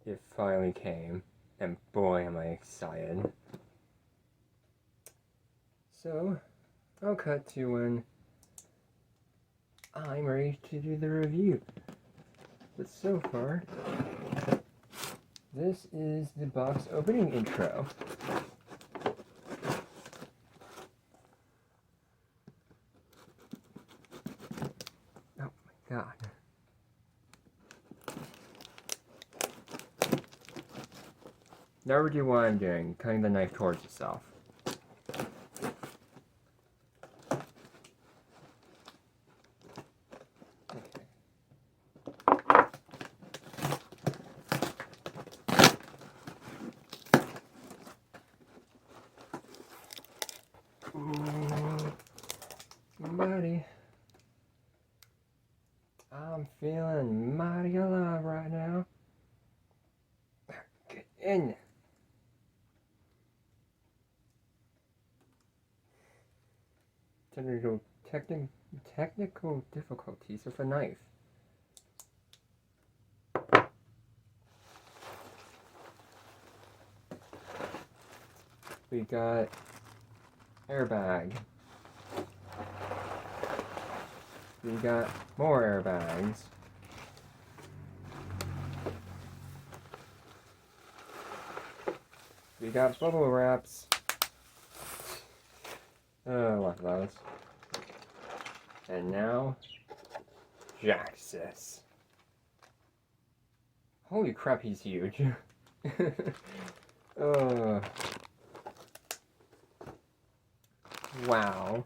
It finally came, and boy am I excited. So, I'll cut to when I'm ready to do the review. But so far, this is the box opening intro. Oh my god. Never do what I'm doing, cutting the knife towards itself. Ooh, buddy. I'm feeling mighty alive right now. Get in. Technical difficulties with a knife. We got airbag. We got more airbags. We got bubble wraps. Oh, love those. And now, Jhiaxus. Holy crap, he's huge. Wow.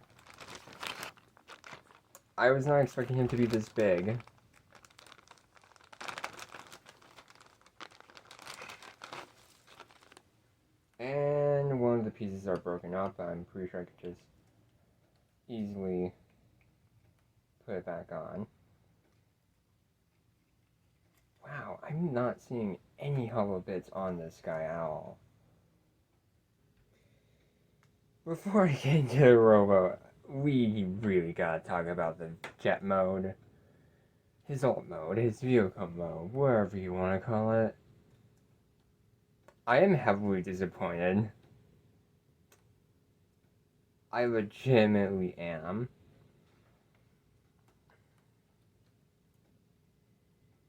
I was not expecting him to be this big. And one of the pieces are broken up. I'm pretty sure I could just easily put it back on. Wow, I'm not seeing any hollow bits on this guy at all. Before I get into the robo, we really gotta talk about the jet mode. His alt mode, his vehicle mode, whatever you want to call it. I am heavily disappointed. I legitimately am.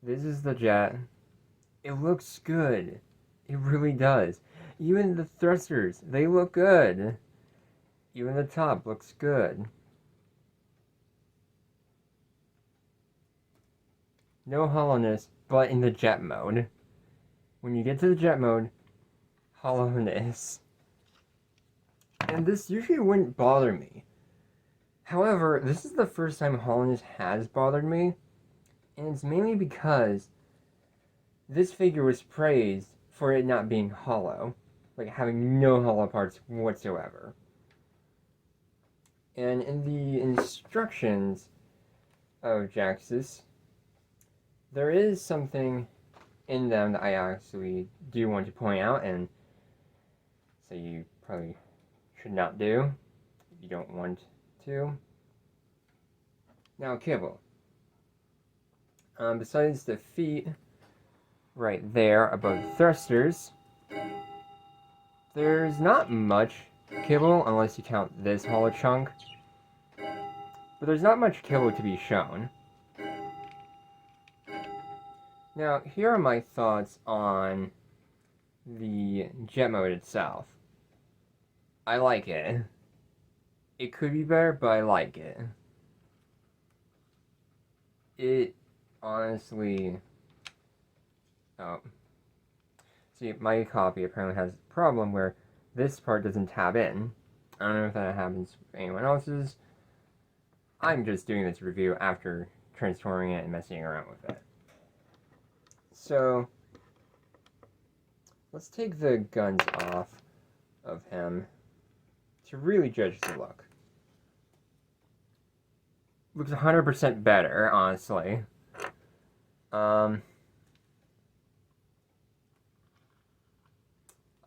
This is the jet. It looks good. It really does. Even the thrusters, they look good. Even the top looks good. No hollowness, but in the jet mode. When you get to the jet mode, hollowness. And this usually wouldn't bother me. However, this is the first time hollowness has bothered me. And it's mainly because this figure was praised for it not being hollow. Like having no hollow parts whatsoever. And in the instructions of Jhiaxus, there is something in them that I actually do want to point out, and so you probably should not do if you don't want to. Now, kibble. Besides the feet right there above the thrusters, there's not much kibble unless you count this hollow chunk, but there's not much kibble to be shown. Now, here are my thoughts on the jet mode itself. I like it. It could be better, but I like it. It honestly... Oh. See, my copy apparently has a problem where this part doesn't tab in. I don't know if that happens with anyone else's. I'm just doing this review after transforming it and messing around with it. So, let's take the guns off of him to really judge the look. Looks 100% better, honestly.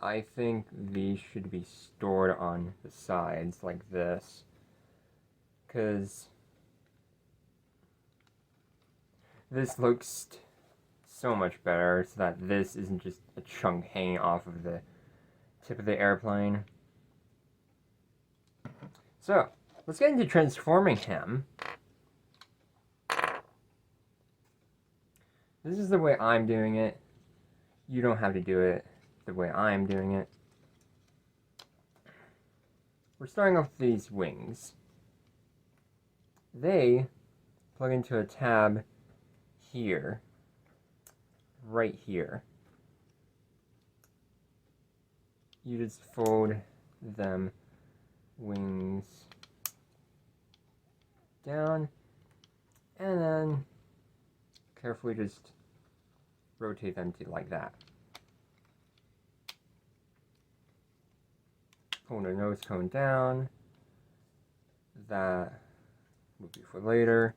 I think these should be stored on the sides like this, because this looks so much better so that this isn't just a chunk hanging off of the tip of the airplane. So, let's get into transforming him. This is the way I'm doing it. You don't have to do it the way I'm doing it. We're starting off with these wings. They plug into a tab here, right here. You just fold them wings down and then carefully just rotate them to like that. Pull the nose cone down. That will be for later.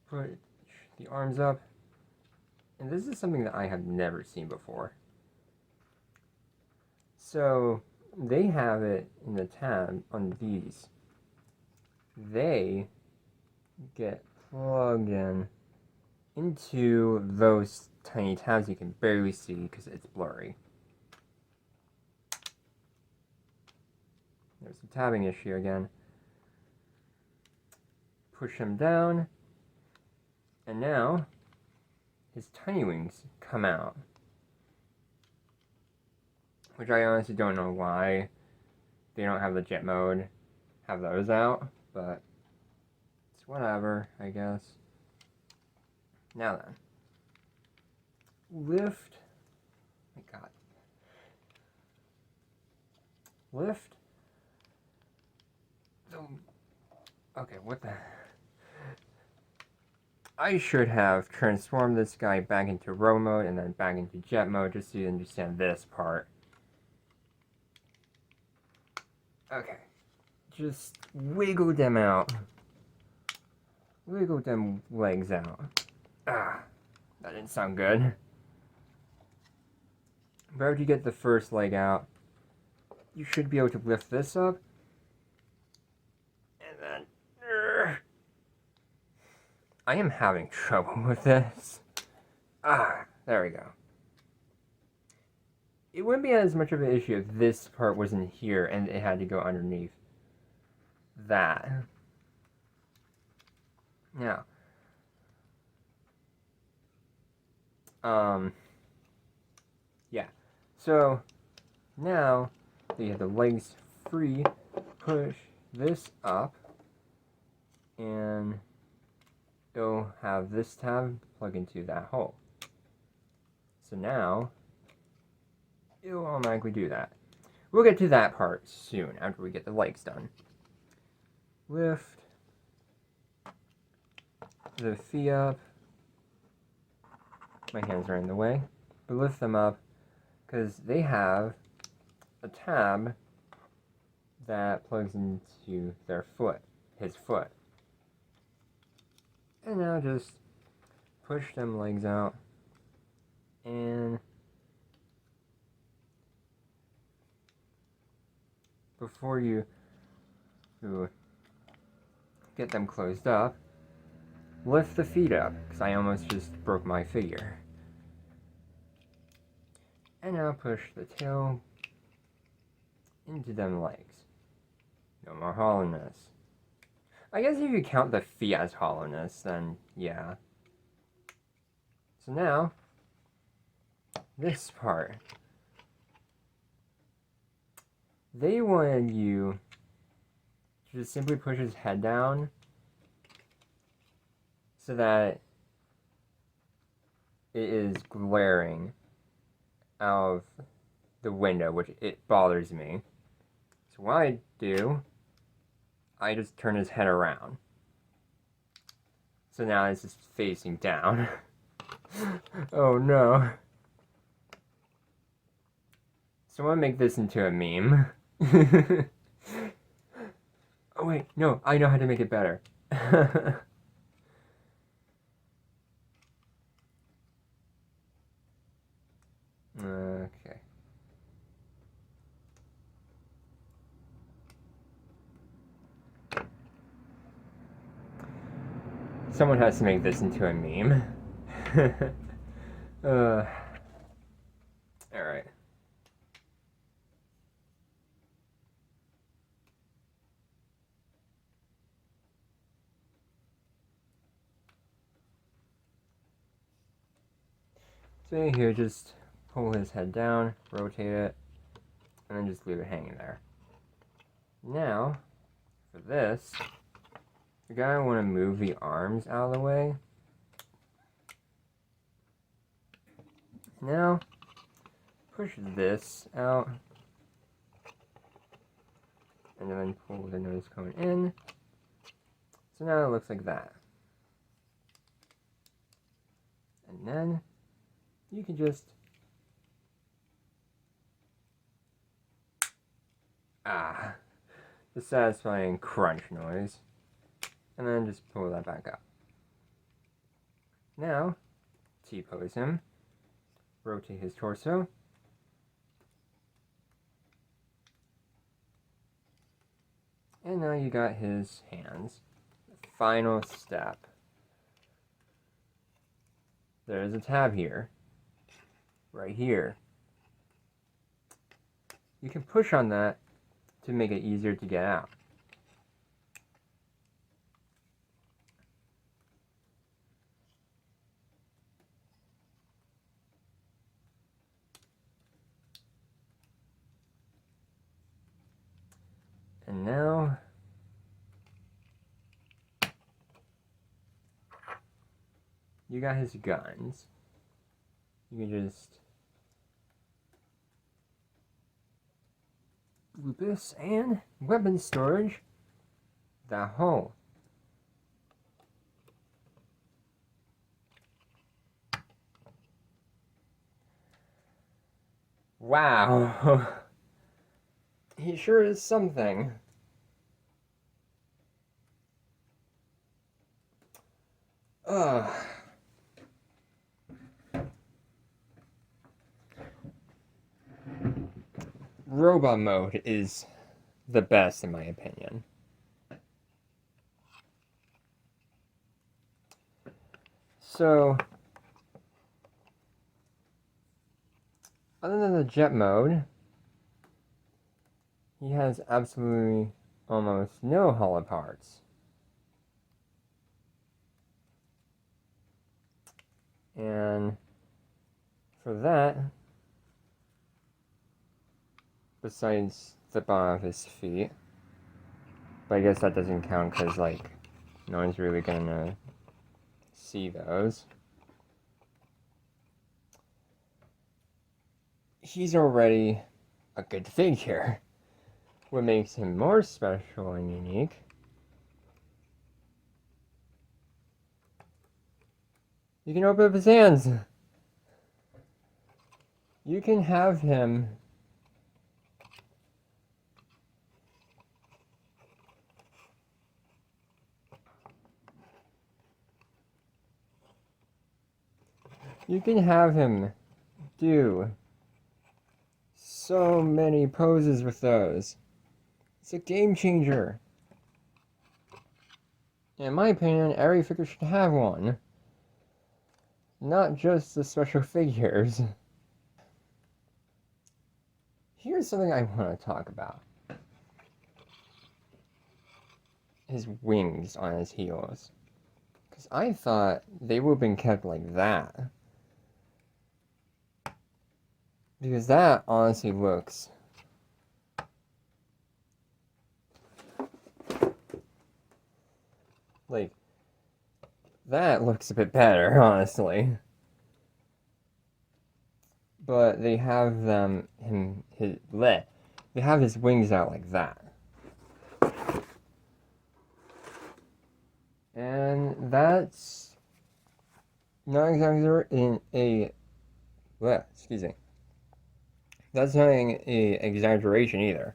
Put the arms up. And this is something that I have never seen before. So they have it in the tab on these. They get plugged in into those tiny tabs you can barely see because it's blurry. There's the tabbing issue again. Push him down, and now his tiny wings come out. Which I honestly don't know why they don't have the jet mode, have those out, but it's whatever, I guess. Now then, lift, oh my god, lift, okay, what the, I should have transformed this guy back into row mode and then back into jet mode just so you understand this part. Okay, just wiggle them out. Wiggle them legs out. Ah, that didn't sound good. But after you get the first leg out, you should be able to lift this up. And then... I am having trouble with this. Ah, there we go. It wouldn't be as much of an issue if this part wasn't here and it had to go underneath that. Now, yeah. So, now that you have the legs free, push this up, and it'll have this tab plug into that hole. So now, it'll automatically do that. We'll get to that part soon, after we get the legs done. Lift the feet up. My hands are in the way. But lift them up, because they have a tab that plugs into their foot, his foot. And now just push them legs out, and before you get them closed up, lift the feet up, because I almost just broke my figure. And now push the tail into them legs. No more hollowness. I guess if you count the feet as hollowness, then yeah. So now, this part. They wanted you to just simply push his head down so that it is glaring out of the window, which it bothers me. So what I do, I just turn his head around. So now it's just facing down. Oh no. So I want to make this into a meme. Oh wait, no, I know how to make it better. Okay. Someone has to make this into a meme. Alright. So here, just pull his head down, rotate it, and then just leave it hanging there. Now, for this, you're gonna want to move the arms out of the way. Now, push this out, and then pull the nose cone in. So now it looks like that. And then, you can just the satisfying crunch noise, and then just pull that back up. Now, T-pose him, rotate his torso, and now you got his hands. The final step. There's a tab here, right here. You can push on that to make it easier to get out. And now, you got his guns. You can just loop this and weapon storage that hole. Wow. He sure is something. Robot mode is the best in my opinion. So, other than the jet mode, he has absolutely almost no hollow parts. And for that, besides the bottom of his feet, but I guess that doesn't count because, like, no one's really gonna see those. He's already a good figure. What makes him more special and unique you can open up his hands. You can have him do so many poses with those. It's a game changer. In my opinion, every figure should have one. Not just the special figures. Here's something I want to talk about. His wings on his heels. Because I thought they would have been kept like that. Because that honestly looks like that looks a bit better, honestly. But they have they have his wings out like that. And that's not exactly in a excuse me. That's not an exaggeration either.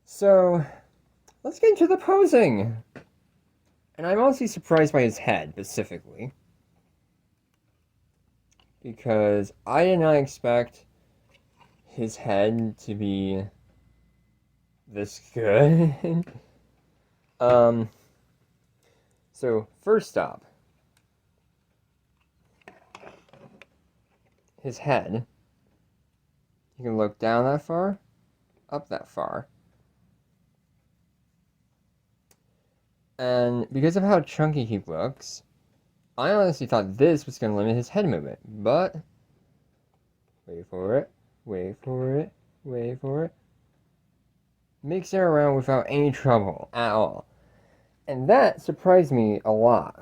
So, let's get into the posing. And I'm honestly surprised by his head, specifically. Because I did not expect his head to be this good. So first stop, his head. You can look down that far, up that far. And because of how chunky he looks, I honestly thought this was going to limit his head movement, but wait for it, wait for it, wait for it. Makes it around without any trouble at all. And that surprised me a lot.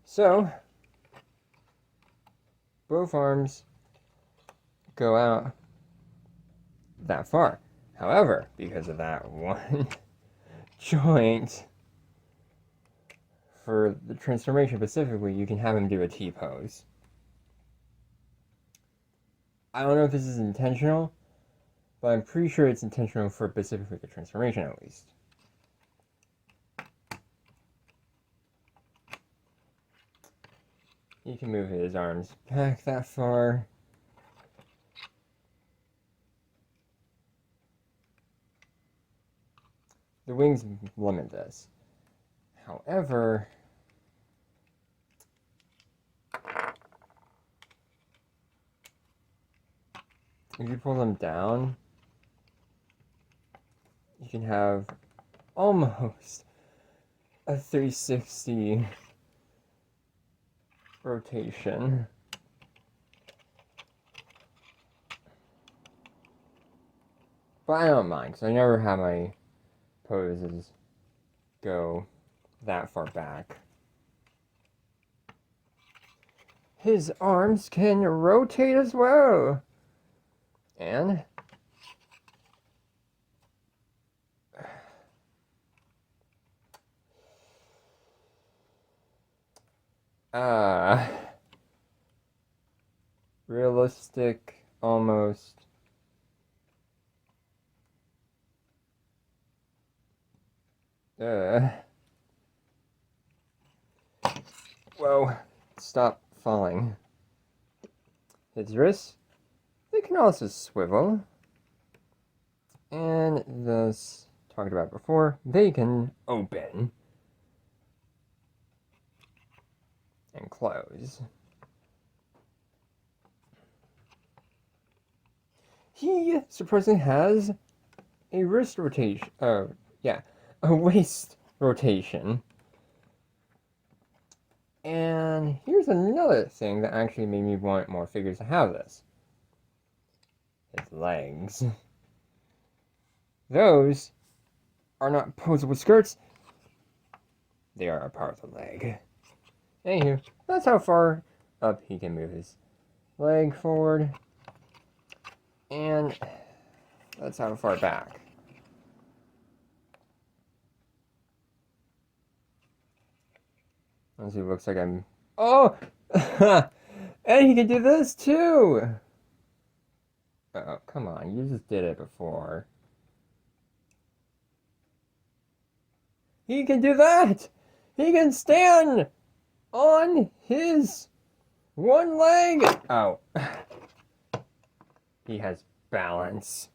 So, both arms go out that far. However, because of that one joint, for the transformation specifically, you can have him do a T-pose. I don't know if this is intentional, but I'm pretty sure it's intentional for specifically the transformation at least. He can move his arms back that far. The wings limit this. However, if you pull them down, you can have almost a 360 rotation. But I don't mind, because I never have my poses go that far back. His arms can rotate as well. And realistic almost. Whoa, stop falling. His wrists, they can also swivel. And thus, talked about before, they can open and close. He surprisingly has a wrist rotation, a waist rotation. And here's another thing that actually made me want more figures to have this. His legs. Those are not posable skirts. They are a part of the leg. Anywho, that's how far up he can move his leg forward. And that's how far back. Honestly, it looks like I'm... Oh! And he can do this too! Oh, come on. You just did it before. He can do that! He can stand on his one leg! Oh. He has balance.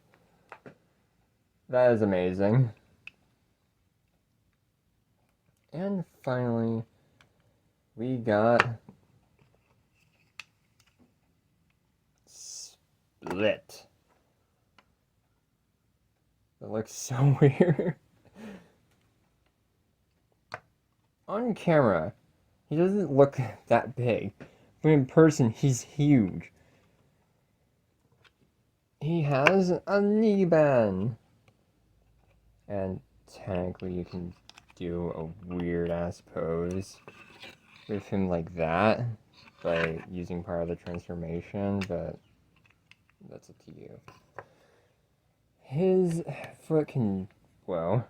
That is amazing. And finally, we got Split. That looks so weird. On camera, he doesn't look that big, but in person, he's huge. He has a knee bend. And technically you can do a weird ass pose with him like that by using part of the transformation, but that's up to you. His foot can, well,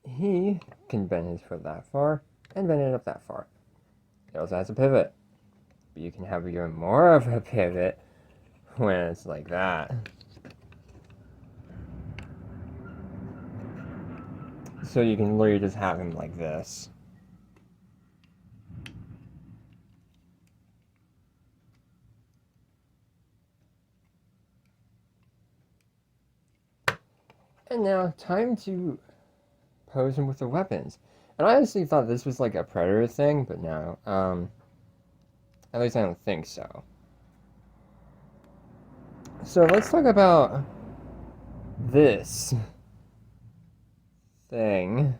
he can bend his foot that far and bend it up that far. He also has a pivot, but you can have even more of a pivot when it's like that. So you can literally just have him like this. And now, time to pose him with the weapons. And I honestly thought this was like a Predator thing, but no. At least I don't think so. So let's talk about this thing.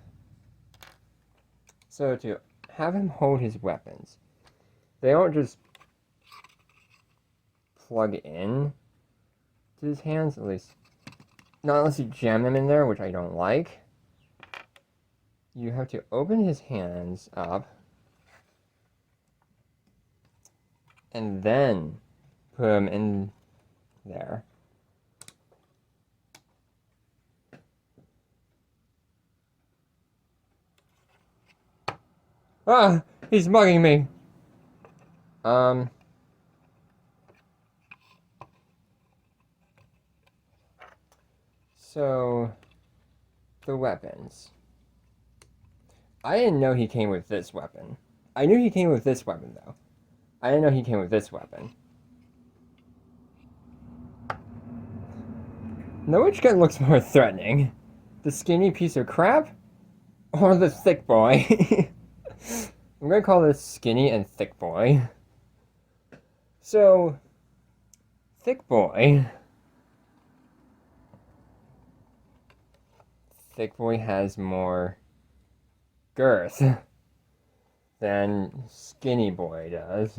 So to have him hold his weapons, they don't just plug in to his hands, at least not unless you jam them in there, which I don't like. You have to open his hands up and then put them in there. Ah! He's mugging me! So, the weapons. I didn't know he came with this weapon. I knew he came with this weapon, though. I didn't know he came with this weapon. Now, which gun looks more threatening? The skinny piece of crap? Or the thick boy? I'm gonna call this skinny and thick boy. So, thick boy. Thick boy has more girth than skinny boy does.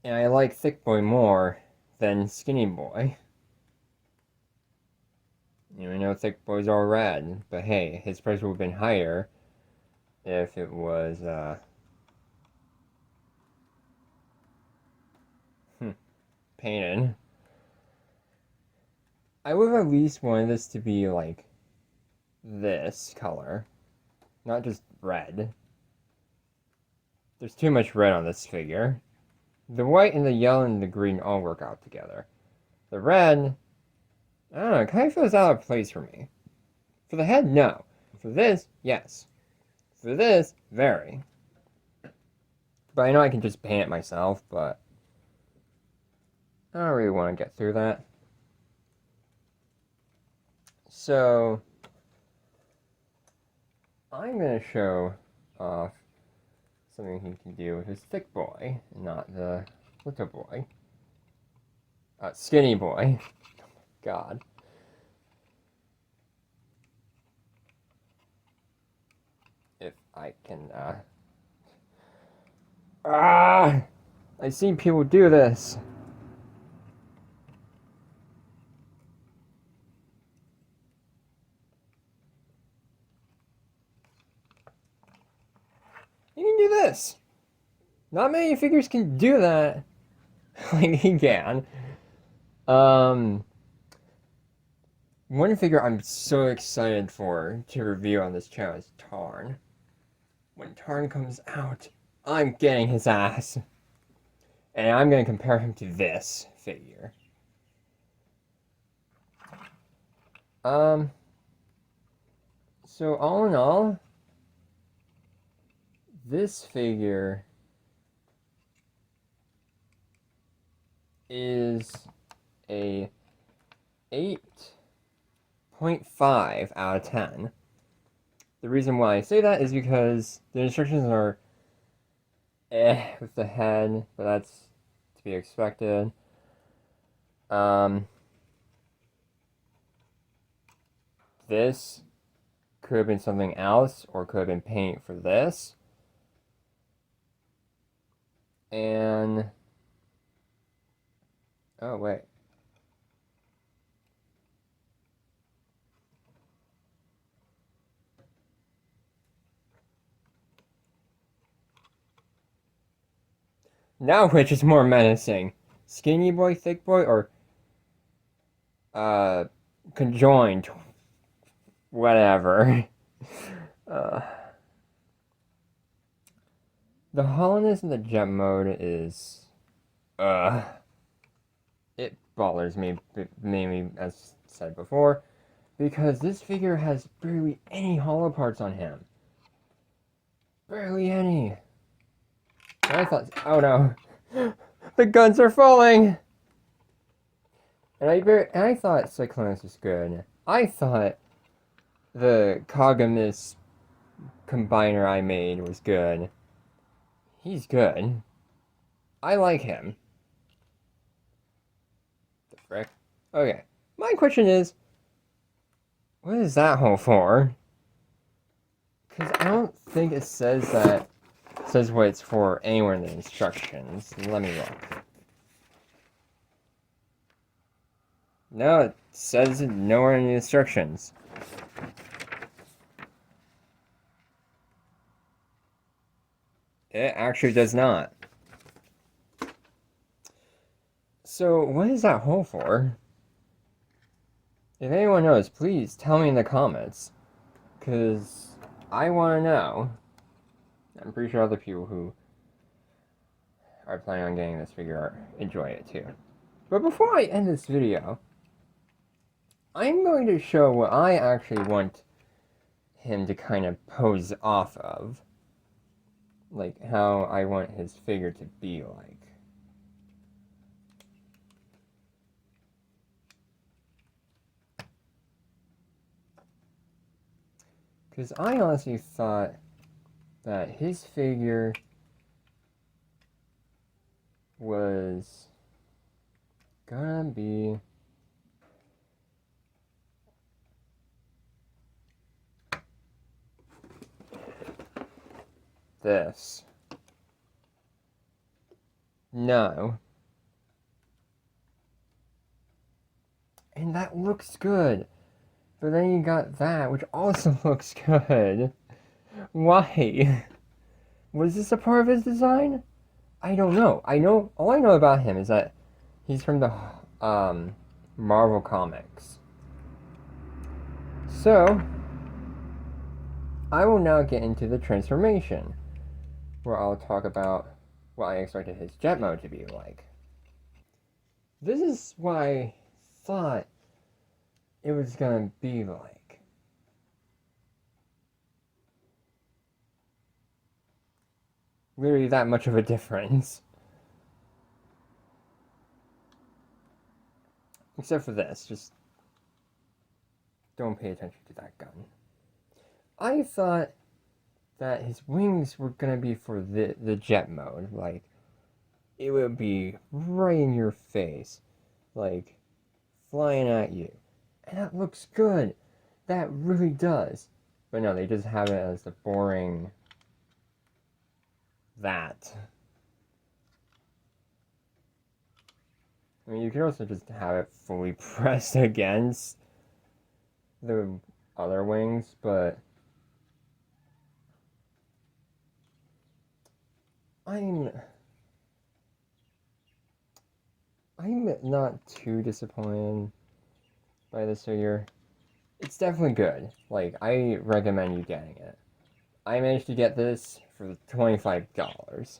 And I like thick boy more than skinny boy. You know, thick boys are rad, but hey, his price would have been higher if it was, painted. I would have at least wanted this to be like this color, not just red. There's too much red on this figure. The white and the yellow and the green all work out together. The red, I don't know, it kind of feels out of place for me. For the head, no. For this, yes. For this, very. But I know I can just paint it myself, but I don't really want to get through that. So, I'm going to show off something he can do with his thick boy, not the little boy. Skinny boy. God. If I can, I've seen people do this. You can do this. Not many figures can do that. Like he can. One figure I'm so excited for to review on this channel is Tarn. When Tarn comes out, I'm getting his ass. And I'm going to compare him to this figure. So all in all, this figure is a 8.5 out of 10. The reason why I say that is because the instructions are with the head, but that's to be expected. This could have been something else, or could have been paint for this. And oh wait. Now which is more menacing? Skinny boy, thick boy, or conjoined? Whatever. The hollowness in the jet mode is it bothers me, mainly as said before, because this figure has barely any hollow parts on him. Barely any. I thought, oh no. The guns are falling! And I thought Cyclonus was good. I thought the Kagamis combiner I made was good. He's good. I like him. The frick? Okay. My question is, what is that hole for? Because I don't think it says that. It says what it's for anywhere in the instructions. Let me look. No, it says it nowhere in the instructions. It actually does not. So, what is that hole for? If anyone knows, please tell me in the comments. Because I want to know. I'm pretty sure other people who are planning on getting this figure enjoy it too. But before I end this video, I'm going to show what I actually want him to kind of pose off of. Like how I want his figure to be like. Because I honestly thought that his figure was gonna be this. No. And that looks good. But then you got that, which also looks good. Why? Was this a part of his design? I don't know. All I know about him is that he's from the Marvel Comics. So, I will now get into the transformation, where I'll talk about what I expected his jet mode to be like. This is what I thought it was gonna be like. Literally that much of a difference. Except for this, just don't pay attention to that gun. I thought that his wings were gonna be for the jet mode, like it would be right in your face, like flying at you. And that looks good. That really does. But no, they just have it as the boring that. I mean, you could also just have it fully pressed against the other wings, but I'm not too disappointed by this figure. It's definitely good. Like, I recommend you getting it. I managed to get this for $25.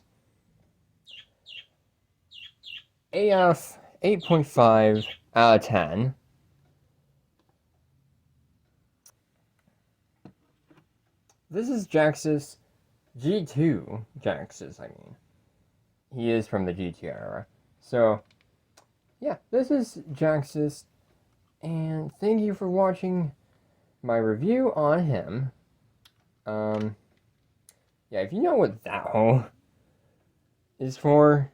AF 8.5 out of 10. This is Jhiaxus, G2 Jhiaxus, I mean. He is from the G2 era. So, yeah, this is Jhiaxus, and thank you for watching my review on him. Yeah, if you know what that hole is for,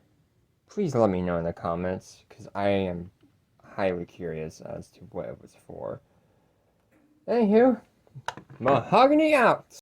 please let me know in the comments, because I am highly curious as to what it was for. Anywho, Mahogany out!